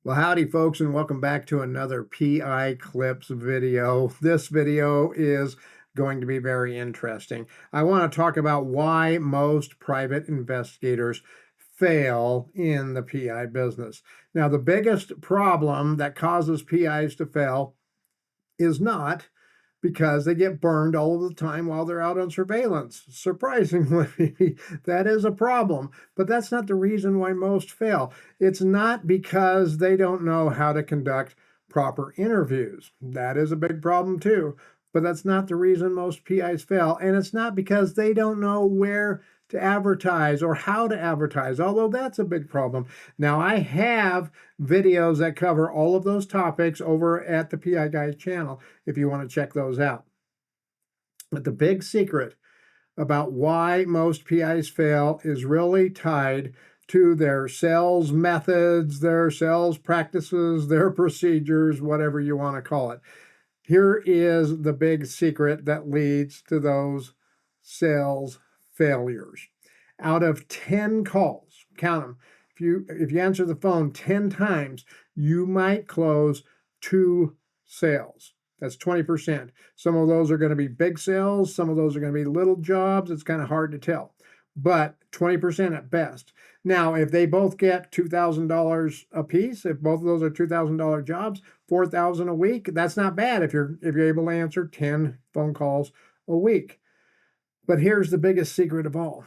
Well, howdy folks, and welcome back to another PI Clips video. This video is going to be very interesting. I want to talk about why most private investigators fail in the PI business. Now, the biggest problem that causes PIs to fail is not because they get burned all of the time while they're out on surveillance. Surprisingly, that is a problem, but that's not the reason why most fail. It's not because they don't know how to conduct proper interviews. That is a big problem too, but that's not the reason most PIs fail. And it's not because they don't know where to advertise or how to advertise, although that's a big problem. Now, I have videos that cover all of those topics over at the PI Guys channel if you want to check those out. But the big secret about why most PIs fail is really tied to their sales methods, their sales practices, their procedures, whatever you want to call it. Here is the big secret that leads to those sales failures. Out of 10 calls, count them, if you answer the phone 10 times, you might close 2 sales. That's 20%. Some of those are going to be big sales. Some of those are going to be little jobs. It's kind of hard to tell, but 20% at best. Now, if they both get $2,000 a piece, if both of those are $2,000 jobs, $4,000 a week, that's not bad if you're able to answer 10 phone calls a week. But here's the biggest secret of all.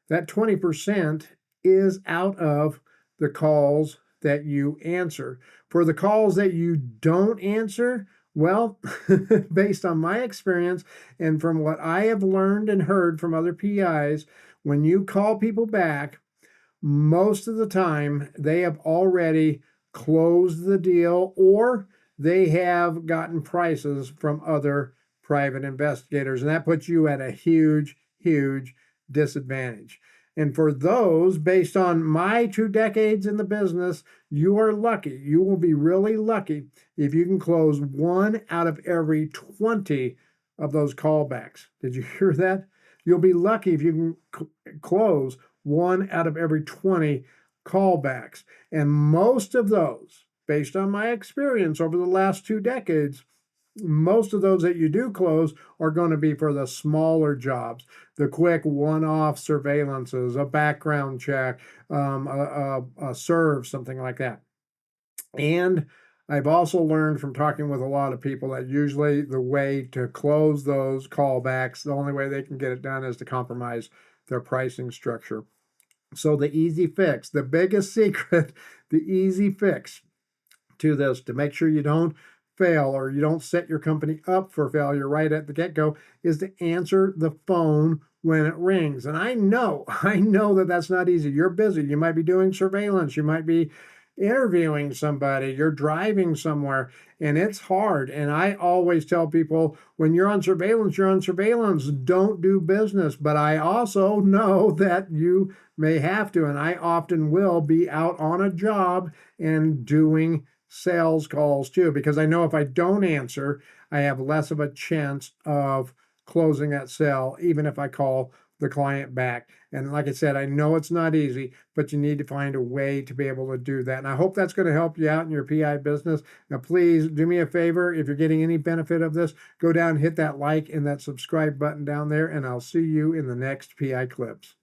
That 20% is out of the calls that you answer. For the calls that you don't answer, well, based on my experience and from what I have learned and heard from other PIs, when you call people back, most of the time they have already closed the deal or they have gotten prices from other private investigators, and that puts you at a huge, huge disadvantage. And for those, based on my 2 decades in the business, you are lucky. You will be really lucky if you can close 1 out of every 20 of those callbacks. Did you hear that? You'll be lucky if you can close 1 out of every 20 callbacks. And most of those, based on my experience over the last 2 decades, most of those that you do close are going to be for the smaller jobs, the quick one-off surveillances, a background check, a serve, something like that. And I've also learned from talking with a lot of people that usually the way to close those callbacks, the only way they can get it done is to compromise their pricing structure. So the easy fix, the biggest secret, the easy fix to this, to make sure you don't fail or you don't set your company up for failure right at the get-go, is to answer the phone when it rings. And I know that that's not easy. You're busy. You might be doing surveillance. You might be interviewing somebody. You're driving somewhere, and it's hard. And I always tell people, when you're on surveillance, you're on surveillance. Don't do business. But I also know that you may have to, and I often will be out on a job and doing sales calls too, because I know if I don't answer, I have less of a chance of closing that sale, even if I call the client back. And like I said, I know it's not easy, but you need to find a way to be able to do that. And I hope that's going to help you out in your PI business. Now, please do me a favor. If you're getting any benefit of this, go down and hit that like and that subscribe button down there, and I'll see you in the next PI Clips.